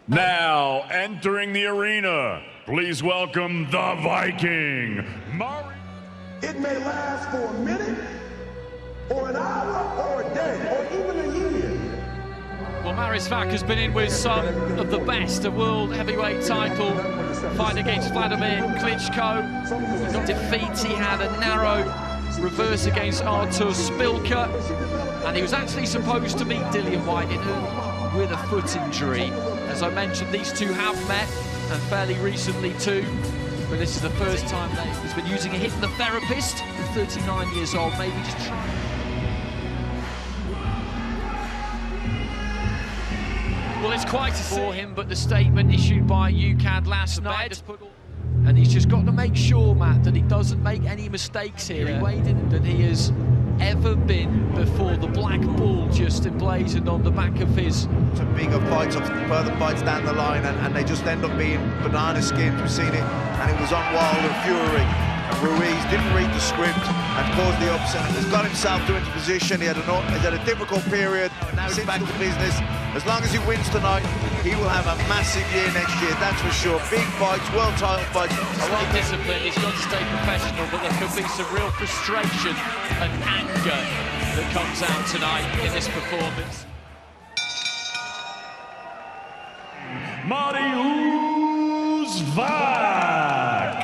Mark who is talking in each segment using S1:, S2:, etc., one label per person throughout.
S1: Now entering the arena, please welcome the Viking,
S2: It may last for a minute, or an hour, or a day, or even a year.
S3: Well, Mariusz Wach has been in with some of the best. A world heavyweight title fight against Vladimir Klitschko. He got defeat. He had a narrow reverse against Artur Szpilka, and he was actually supposed to meet Dillian Whyte with a foot injury. As I mentioned, these two have met, and fairly recently too, but this is the first time he's been using a hypnotherapist, 39 years old, maybe just trying. Well, it's quite for him, but the statement issued by UCAD last night, and he's just got to make sure, Matt, that he doesn't make any mistakes here. He waited than he has ever been before. The black ball just emblazoned on the back of his.
S4: To bigger fights, further fights down the line, and they just end up being banana skins. We've seen it, and it was on Wilder Fury. And Ruiz didn't read the script and caused the upset, and has got himself into position. He had a difficult period, and now he's back to business. As long as he wins tonight, he will have a massive year next year, that's for sure. Big fights, world title fights.
S3: Stay disciplined, he's got to stay professional, but there could be some real frustration and anger that comes out tonight in this performance.
S1: Mariusz Wach.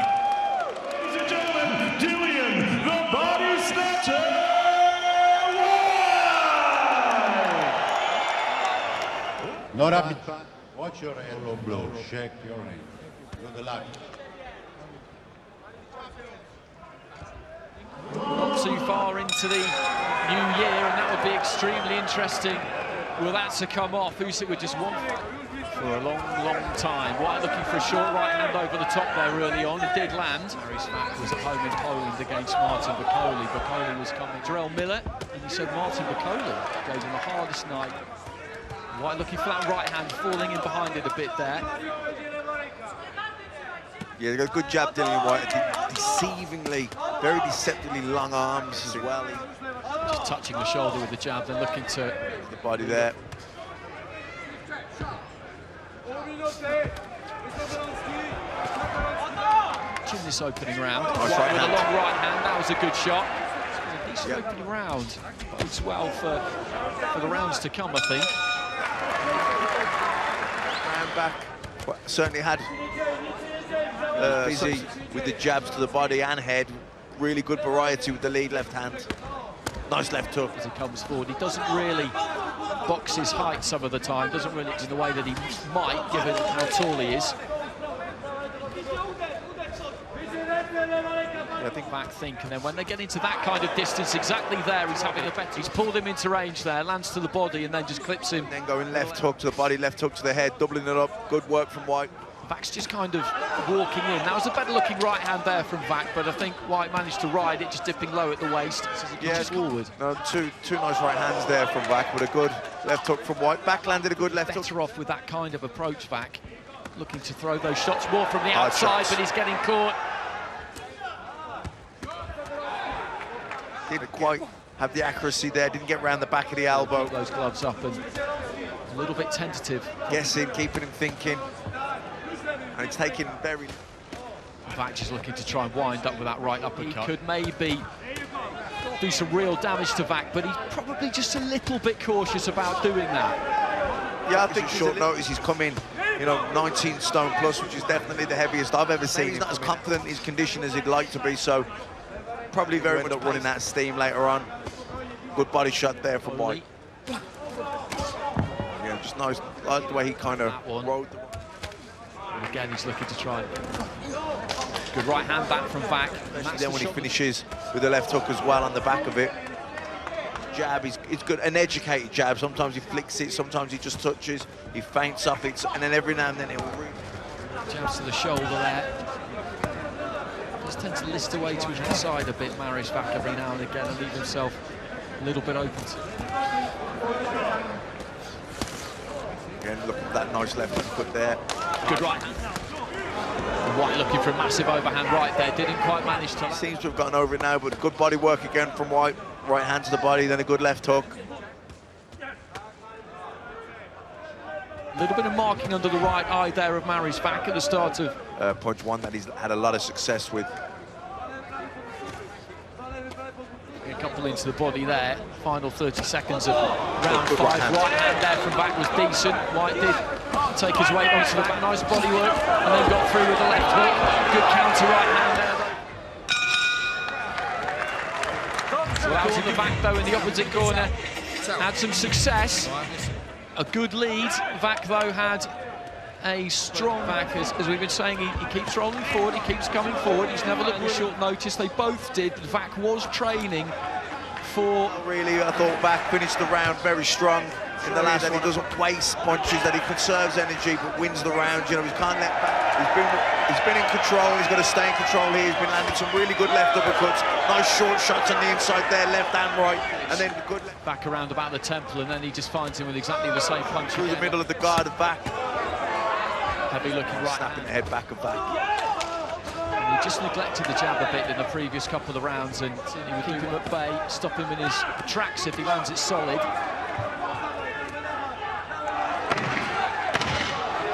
S1: Ladies and gentlemen, Dillian, the Body Snatcher.
S5: No rapid fire. Watch your elbow blow. Shake your hand. Good luck.
S3: Not too far into the new year, and that would be extremely interesting. Will that to come off? Usyk with just one for a long, long time. Whyte looking for a short right hand over the top there early on. It did land. Mariusz Wach was at home in Poland against Martin Bakole. Bakole was coming. Jarrell Miller, and he said Martin Bakole gave him the hardest night. Whyte looking for that right hand, falling in behind it a bit there.
S4: Yeah, they got a good jab, Dillian Whyte. Deceivingly, very deceptively long arms as well.
S3: Just touching the shoulder with the jab, then looking to
S4: The body there.
S3: in this opening round.
S4: Nice
S3: Whyte
S4: right
S3: with
S4: hand.
S3: a long right hand, that was a good shot. A decent
S4: Yep.
S3: opening round. Bodes well for the rounds to come, I think.
S4: Round back. Well, certainly had busy with the jabs to the body and head. Really good variety with the lead left hand. Nice left hook.
S3: As he comes forward, he doesn't really box his height some of the time, doesn't really in the way that he might, given how tall he is. I think Wach and then when they get into that kind of distance, exactly there, he's having a better. He's pulled him into range there, lands to the body, and then just clips him.
S4: Then going left hook to the body, left hook to the head, doubling it up. Good work from Whyte.
S3: Wach's just kind of walking in. That was a better looking right hand there from Wach, but I think Whyte managed to ride it, just dipping low at the waist as he comes forward.
S4: No, two nice right hands there from Wach, but a good left hook from Whyte. Back landed a good left hook.
S3: Better off with that kind of approach, Wach. Looking to throw those shots more from the outside, but he's getting caught.
S4: Didn't quite have the accuracy there, didn't get round the back of the elbow.
S3: Those gloves up and a little bit tentative.
S4: Guessing, keeping him thinking. And it's taking very...
S3: Wach is looking to try and wind up with that right uppercut. He could maybe do some real damage to Wach, but he's probably just a little bit cautious about doing that.
S4: Yeah, I think short notice he's come in, you know, 19 stone plus, which is definitely the heaviest I've ever seen. He's not as confident in his condition as he'd like to be, so probably very much running that steam later on. Good body shot there from Whyte. Yeah, just nice. I like the way he kind of rode the...
S3: And again, he's looking to try. Good right hand back from Wach.
S4: Especially then when he finishes with the left hook as well on the back of it. Jab, it's good, an educated jab. Sometimes he flicks it, sometimes he just touches, he feints off it, and then every now and then he'll really...
S3: Jabs to the shoulder there. Just tends to list away to his side a bit, Mariusz Wach, every now and again, and leave himself a little bit open.
S4: Again, look at that nice left hook there.
S3: Good right hand. Whyte looking for a massive overhand right there, didn't quite manage to...
S4: Seems to have gotten over it now, but good body work again from Whyte. Right hand to the body, then a good left hook.
S3: A little bit of marking under the right eye there of Mariusz Wach at the start of...
S4: punch, one that he's had a lot of success with.
S3: A couple into the body there. Final 30 seconds of round
S4: Good
S3: 5.
S4: right hand.
S3: Right hand there from Wach was decent. Whyte did take his weight onto the back. Nice body work, and then got through with the left hook. Good counter right hand there. So out in the back though in the opposite corner. Had some success. A good lead. Wach though had a strong Wach, as we've been saying, he keeps rolling forward, he keeps coming forward, he's never looked with short notice. They both did, but Wach was training for...
S4: Really, I thought Wach finished the round very strong in the last one. He doesn't waste punches, that he conserves energy, but wins the round. You know, he can't let back. He's been in control, he's got to stay in control here. He's been landing some really good left uppercuts, nice short shots on the inside there, left and right, and then good left.
S3: Back around about the temple, and then he just finds him with exactly the same punch.
S4: Through the middle of the guard of Wach.
S3: Heavy looking right
S4: Snapping the head back of Wach.
S3: And he just neglected the jab a bit in the previous couple of rounds, and he would keep him at bay, stop him in his tracks if he lands it solid.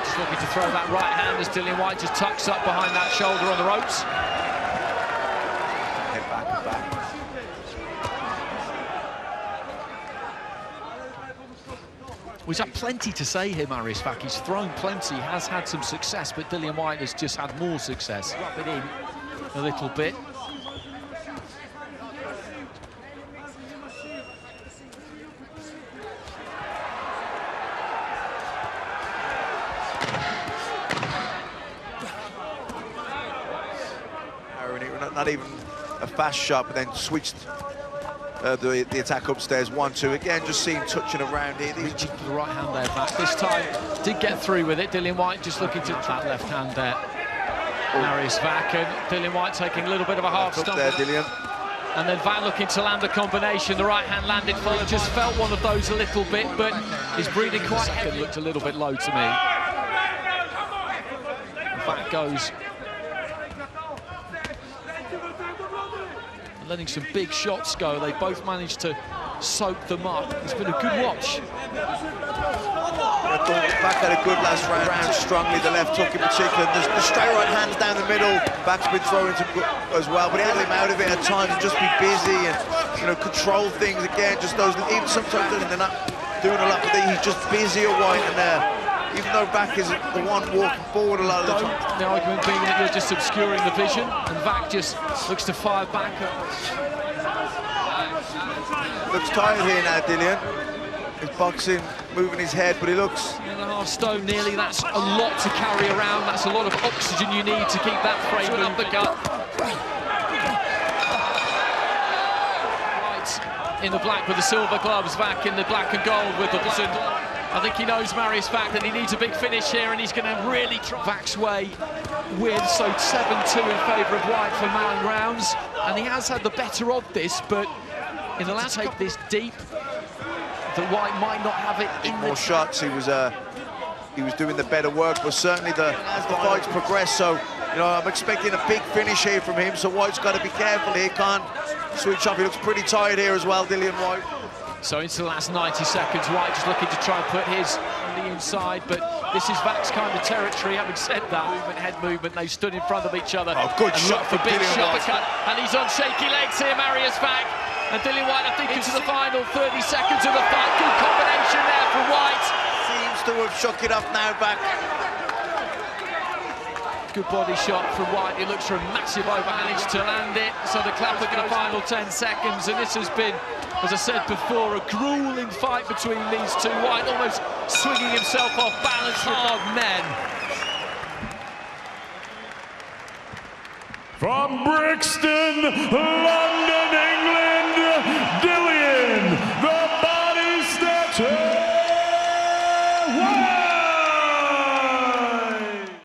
S3: Just looking to throw that right hand as Dillian Whyte just tucks up behind that shoulder on the ropes.
S4: Head back of Wach.
S3: He's had plenty to say here, Mariusz Wach. He's thrown plenty, he has had some success, but Dillian Whyte has just had more success. Rub it in a little bit.
S4: Not even a fast shot, but then switched the attack upstairs. 1-2 again, just seen touching around here.
S3: Reaching for the right hand there, Wach. This time did get through with it. Dillian Whyte just looking to that left hand there. Mariusz Wach, and Dillian Whyte taking a little bit of a half stomp
S4: there, Dillian.
S3: And then Wach looking to land the combination. The right hand landed full. Just felt one of those a little bit, but he's breathing quite heavy. Looked a little bit low to me. Wach goes. Letting some big shots go. They both managed to soak them up. It's been a good watch.
S4: I thought Wach had a good last round strongly, the left hook in particular. The straight right hands down the middle. Wach's been throwing some good as well, but he had him out of it at times and just be busy and, you know, control things again. Just those, even sometimes they're not doing a lot, but he's just busy at Whyte, and even though Wach is the one walking forward a lot of the time.
S3: The argument being that you're just obscuring the vision, and Wach just looks to fire back.
S4: Looks tired here now, Dillian. He's boxing, moving his head, but he looks...
S3: 1.5 stone nearly, that's a lot to carry around. That's a lot of oxygen you need to keep that frame up the gut. Right in the black with the silver gloves, Wach in the black and gold with the blue. I think he knows Mariusz Wach that he needs a big finish here, and he's going to really try. Wach's way win, so 7-2 in favour of Whyte for 9 rounds, and he has had the better of this, but in the last take this deep, that Whyte might not have it in
S4: more shots. He was doing the better work, but certainly as the fights progress, so you know, I'm expecting a big finish here from him. So Whyte's got to be careful here. Can't switch up. He looks pretty tired here as well, Dillian Whyte.
S3: So into the last 90 seconds, Whyte just looking to try and put his on the inside, but this is Wach's kind of territory. Having said that, head movement, they stood in front of each other.
S4: Oh, good shot for
S3: big
S4: Dillian
S3: shot,
S4: Whyte.
S3: and he's on shaky legs here, Mariusz Wach. And Dillian Whyte, I think, into the final 30 seconds of the fight. Good combination there for Whyte.
S4: Seems to have shook it up now, Wach.
S3: Good body shot from Whyte. He looks for a massive overhand to land it. So the clapper for the final 10 seconds. And this has been, as I said before, a grueling fight between these two. Whyte almost swinging himself off balance. Hard men.
S1: From Brixton, London,